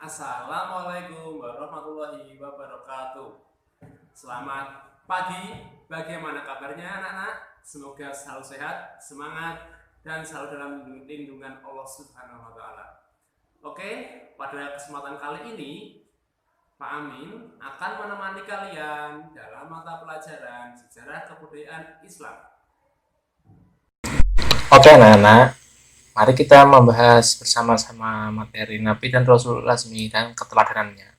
Assalamualaikum warahmatullahi wabarakatuh. Selamat pagi, bagaimana kabarnya anak-anak? Semoga selalu sehat, semangat, dan selalu dalam lindungan Allah Subhanahu wa Ta'ala. Oke, pada kesempatan kali ini, Pak Amin akan menemani kalian dalam mata pelajaran sejarah kebudayaan Islam. Oke anak-anak, mari kita membahas bersama-sama materi Nabi dan Rasul Ulul Azmi dan keteladanannya.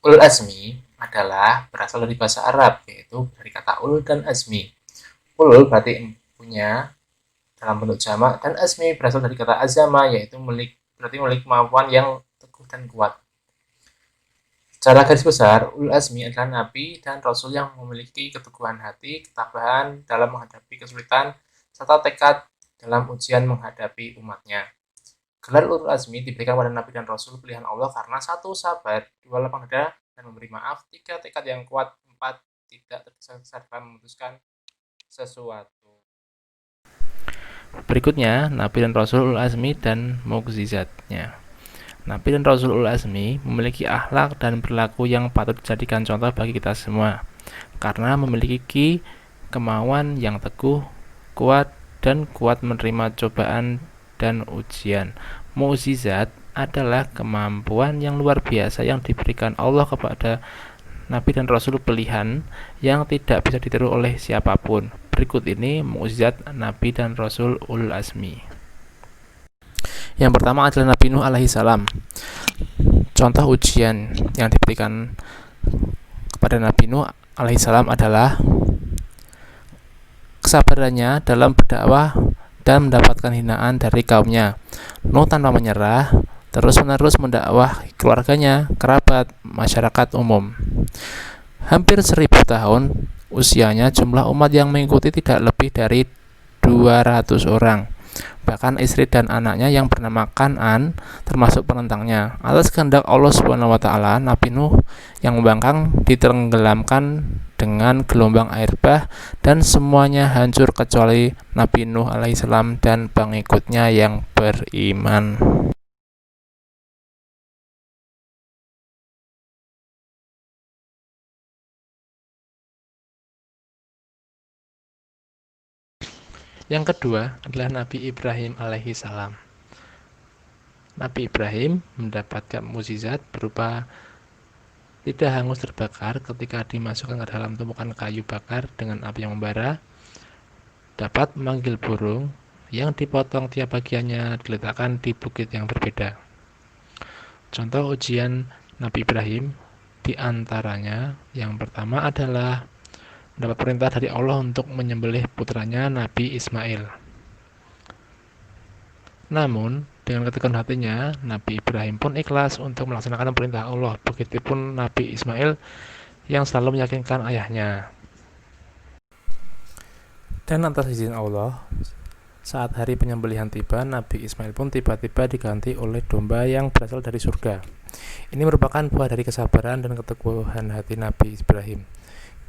Ulul Azmi adalah berasal dari bahasa Arab, yaitu dari kata ul dan azmi. Ulul berarti punya dalam bentuk jamak, dan azmi berasal dari kata azama, yaitu berarti memiliki kemampuan yang teguh dan kuat. Secara garis besar, Ulul Azmi adalah Nabi dan Rasul yang memiliki keteguhan hati, ketabahan dalam menghadapi kesulitan, serta tekad dalam ujian menghadapi umatnya. Gelar Ulul Azmi diberikan pada Nabi dan Rasul pilihan Allah karena 1. Sabar, 2. Lapang dada dan memberi maaf, 3. Tekad yang kuat, 4. Tidak tergesa-gesa dalam memutuskan sesuatu. Berikutnya, Nabi dan Rasul Ulul Azmi dan mukjizatnya. Nabi dan Rasul Ulul Azmi memiliki akhlak dan perilaku yang patut dijadikan contoh bagi kita semua karena memiliki kemauan yang teguh, kuat, dan kuat menerima cobaan dan ujian. Mukjizat adalah kemampuan yang luar biasa yang diberikan Allah kepada Nabi dan Rasul pilihan yang tidak bisa ditiru oleh siapapun. Berikut ini mukjizat Nabi dan Rasul Ulul Azmi. Yang pertama adalah Nabi Nuh alaihi salam. Contoh ujian yang diberikan kepada Nabi Nuh alaihi salam adalah kesabarannya dalam berdakwah dan mendapatkan hinaan dari kaumnya. Nuh tanpa menyerah terus-menerus mendakwah keluarganya, kerabat, masyarakat umum. Hampir 1000 tahun usianya, jumlah umat yang mengikuti tidak lebih dari 200 orang. Bahkan istri dan anaknya yang bernama Kan'an termasuk penentangnya. Atas kehendak Allah Subhanahu wa Ta'ala, Nabi Nuh yang membangkang ditenggelamkan dengan gelombang air bah dan semuanya hancur kecuali Nabi Nuh alaihissalam dan pengikutnya yang beriman. Yang kedua adalah Nabi Ibrahim alaihissalam. Nabi Ibrahim mendapatkan mukjizat berupa tidak hangus terbakar ketika dimasukkan ke dalam tumpukan kayu bakar dengan api yang membara, dapat memanggil burung yang dipotong tiap bagiannya diletakkan di bukit yang berbeda. Contoh ujian Nabi Ibrahim diantaranya yang pertama adalah mendapat perintah dari Allah untuk menyembelih putranya Nabi Ismail. Namun, dengan keteguhan hatinya, Nabi Ibrahim pun ikhlas untuk melaksanakan perintah Allah. Begitupun Nabi Ismail yang selalu meyakinkan ayahnya. Dan atas izin Allah, saat hari penyembelihan tiba, Nabi Ismail pun tiba-tiba diganti oleh domba yang berasal dari surga. Ini merupakan buah dari kesabaran dan keteguhan hati Nabi Ibrahim.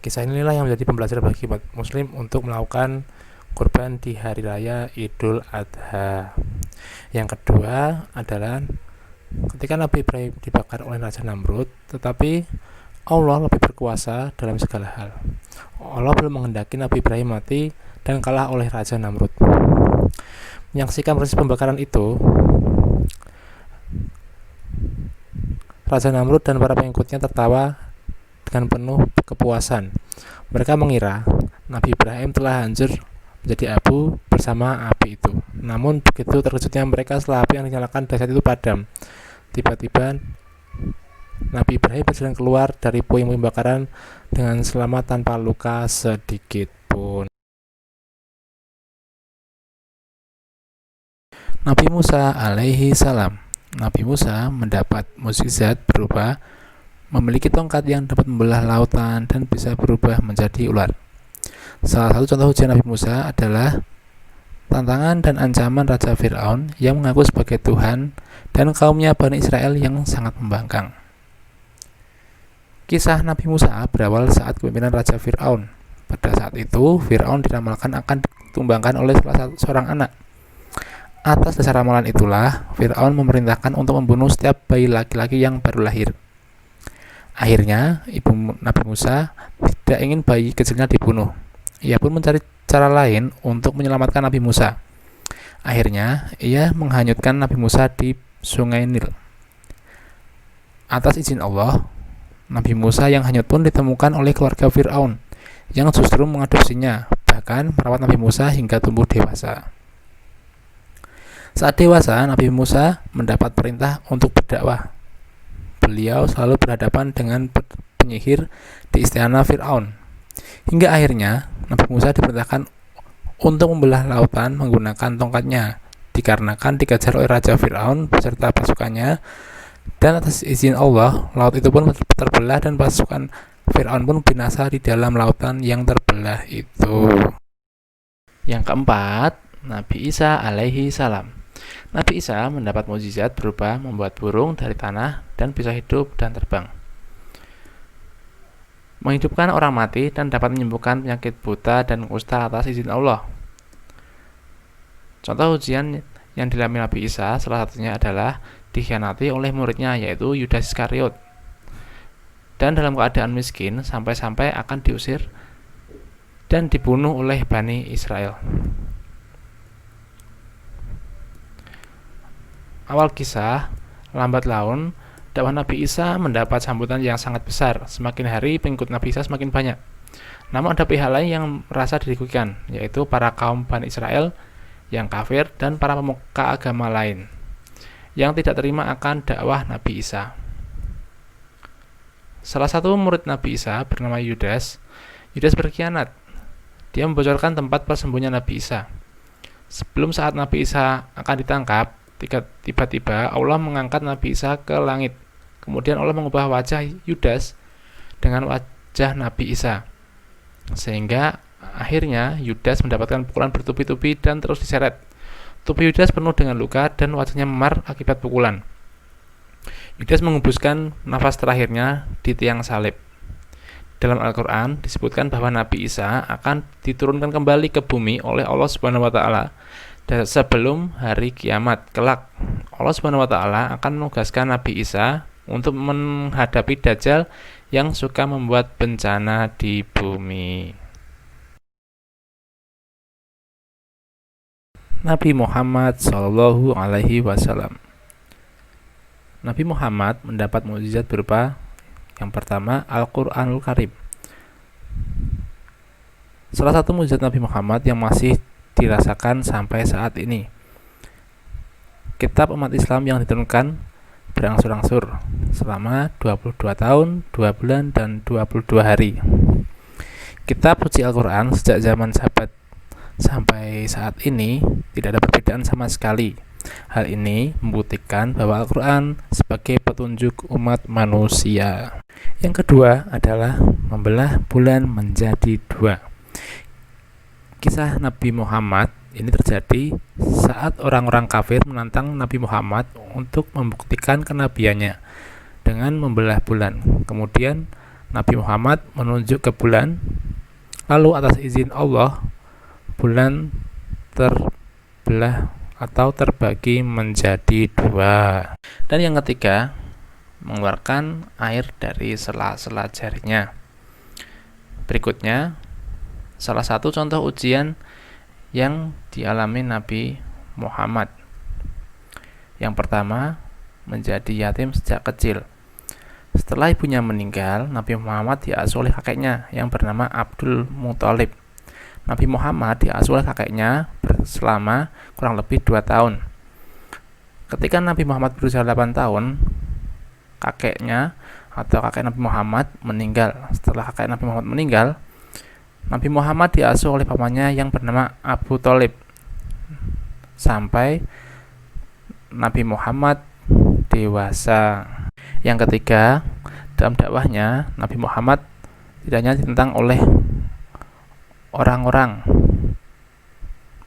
Kisah inilah yang menjadi pembelajaran bagi umat muslim untuk melakukan kurban di hari raya Idul Adha. Yang kedua adalah ketika Nabi Ibrahim dibakar oleh Raja Namrud, tetapi Allah lebih berkuasa dalam segala hal. Allah belum menghendaki Nabi Ibrahim mati dan kalah oleh Raja Namrud. Menyaksikan proses pembakaran itu, Raja Namrud dan para pengikutnya tertawa dengan penuh kepuasan. Mereka mengira Nabi Ibrahim telah hancur menjadi abu bersama api itu. Namun begitu terkejutnya mereka setelah api yang dinyalakan dahsyat itu padam. Tiba-tiba Nabi Ibrahim berjalan keluar dari puing-puing bakaran dengan selamat tanpa luka sedikit pun. Nabi Musa alaihi salam. Nabi Musa mendapat mukjizat berupa memiliki tongkat yang dapat membelah lautan dan bisa berubah menjadi ular. Salah satu contoh ujian Nabi Musa adalah tantangan dan ancaman Raja Fir'aun yang mengaku sebagai Tuhan dan kaumnya Bani Israel yang sangat membangkang. Kisah Nabi Musa berawal saat kepemimpinan Raja Fir'aun. Pada saat itu, Fir'aun diramalkan akan ditumbangkan oleh seorang anak. Atas dasar ramalan itulah, Fir'aun memerintahkan untuk membunuh setiap bayi laki-laki yang baru lahir. Akhirnya, ibu Nabi Musa tidak ingin bayi kecilnya dibunuh. Ia pun mencari cara lain untuk menyelamatkan Nabi Musa. Akhirnya, ia menghanyutkan Nabi Musa di Sungai Nil. Atas izin Allah, Nabi Musa yang hanyut pun ditemukan oleh keluarga Fir'aun, yang justru mengadopsinya, bahkan merawat Nabi Musa hingga tumbuh dewasa. Saat dewasa, Nabi Musa mendapat perintah untuk berdakwah. Beliau selalu berhadapan dengan penyihir di istana Fir'aun. Hingga akhirnya, Nabi Musa diperintahkan untuk membelah lautan menggunakan tongkatnya, dikarenakan dikejar oleh Raja Fir'aun beserta pasukannya, dan atas izin Allah, laut itu pun terbelah dan pasukan Fir'aun pun binasa di dalam lautan yang terbelah itu. Yang keempat, Nabi Isa alaihi salam. Nabi Isa mendapat mukjizat berupa membuat burung dari tanah dan bisa hidup dan terbang, menghidupkan orang mati, dan dapat menyembuhkan penyakit buta dan kusta atas izin Allah. Contoh ujian yang dialami Nabi Isa salah satunya adalah dikhianati oleh muridnya, yaitu Yudas Iskariot, dan dalam keadaan miskin sampai-sampai akan diusir dan dibunuh oleh Bani Israel. Awal kisah, lambat laun, dakwah Nabi Isa mendapat sambutan yang sangat besar. Semakin hari pengikut Nabi Isa semakin banyak. Namun ada pihak lain yang merasa dirugikan, yaitu para kaum Bani Israel yang kafir dan para pemuka agama lain yang tidak terima akan dakwah Nabi Isa. Salah satu murid Nabi Isa bernama Yudas berkhianat. Dia membocorkan tempat persembunyian Nabi Isa. Sebelum saat Nabi Isa akan ditangkap, tiba-tiba Allah mengangkat Nabi Isa ke langit. Kemudian Allah mengubah wajah Yudas dengan wajah Nabi Isa, sehingga akhirnya Yudas mendapatkan pukulan bertubi-tubi dan terus diseret. Tubuh Yudas penuh dengan luka dan wajahnya memar akibat pukulan. Yudas mengembuskan nafas terakhirnya di tiang salib. Dalam Al-Quran disebutkan bahwa Nabi Isa akan diturunkan kembali ke bumi oleh Allah Subhanahu wa Ta'ala sebelum hari kiamat kelak. Allah Subhanahu wa Ta'ala akan menugaskan Nabi Isa untuk menghadapi Dajjal yang suka membuat bencana di bumi. Nabi Muhammad Shallallahu Alaihi Wasallam. Nabi Muhammad mendapat mukjizat berupa yang pertama, Al-Quranul Karim. Salah satu mukjizat Nabi Muhammad yang masih dirasakan sampai saat ini. Kitab umat Islam yang diturunkan berangsur-angsur selama 22 tahun, 2 bulan, dan 22 hari. Kitab suci Al-Quran sejak zaman sahabat sampai saat ini tidak ada perbedaan sama sekali. Hal ini membuktikan bahwa Al-Quran sebagai petunjuk umat manusia. Yang kedua adalah membelah bulan menjadi 2. Kisah Nabi Muhammad ini terjadi saat orang-orang kafir menantang Nabi Muhammad untuk membuktikan kenabiannya dengan membelah bulan. Kemudian Nabi Muhammad menunjuk ke bulan, lalu atas izin Allah, bulan terbelah atau terbagi menjadi 2. Dan yang ketiga, mengeluarkan air dari sela-sela jarinya. Berikutnya, salah satu contoh ujian yang dialami Nabi Muhammad. Yang pertama, menjadi yatim sejak kecil. Setelah ibunya meninggal, Nabi Muhammad diasuh oleh kakeknya yang bernama Abdul Muthalib. Nabi Muhammad diasuh oleh kakeknya selama kurang lebih 2 tahun. Ketika Nabi Muhammad berusia 8 tahun, kakek Nabi Muhammad meninggal. Setelah kakek Nabi Muhammad meninggal, Nabi Muhammad diasuh oleh pamannya yang bernama Abu Thalib sampai Nabi Muhammad dewasa. Yang ketiga, dalam dakwahnya Nabi Muhammad tidak hanya ditentang oleh orang-orang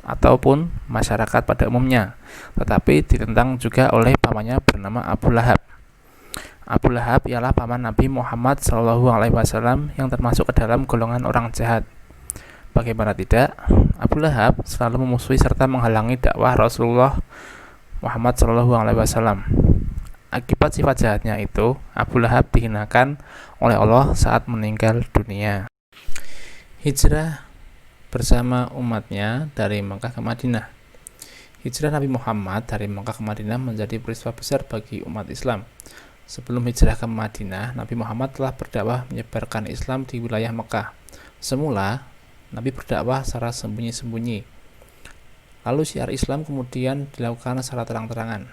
ataupun masyarakat pada umumnya, tetapi ditentang juga oleh pamannya bernama Abu Lahab. Abu Lahab ialah paman Nabi Muhammad SAW yang termasuk ke dalam golongan orang jahat. Bagaimana tidak, Abu Lahab selalu memusuhi serta menghalangi dakwah Rasulullah Muhammad SAW. Akibat sifat jahatnya itu, Abu Lahab dihinakan oleh Allah saat meninggal dunia. Hijrah bersama umatnya dari Mekah ke Madinah. Hijrah Nabi Muhammad dari Mekah ke Madinah menjadi peristiwa besar bagi umat Islam. Sebelum hijrah ke Madinah, Nabi Muhammad telah berdakwah menyebarkan Islam di wilayah Mekah. Semula, Nabi berdakwah secara sembunyi-sembunyi. Lalu syiar Islam kemudian dilakukan secara terang-terangan.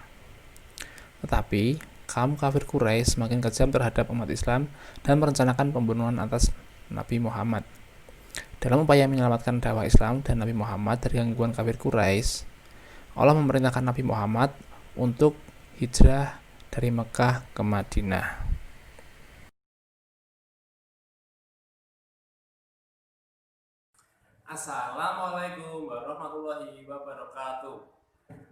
Tetapi, kaum kafir Quraisy semakin kejam terhadap umat Islam dan merencanakan pembunuhan atas Nabi Muhammad. Dalam upaya menyelamatkan dakwah Islam dan Nabi Muhammad dari gangguan kafir Quraisy, Allah memerintahkan Nabi Muhammad untuk hijrah dari Mekah ke Madinah. Assalamualaikum warahmatullahi wabarakatuh.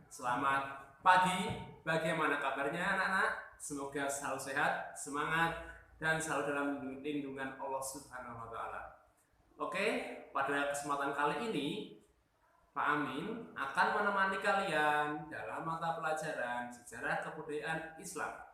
Selamat pagi, bagaimana kabarnya anak-anak? Semoga selalu sehat, semangat, dan selalu dalam lindungan Allah Subhanahu wa Ta'ala. Oke, pada kesempatan kali ini Pak Amin akan menemani kalian dalam mata pelajaran sejarah kebudayaan Islam.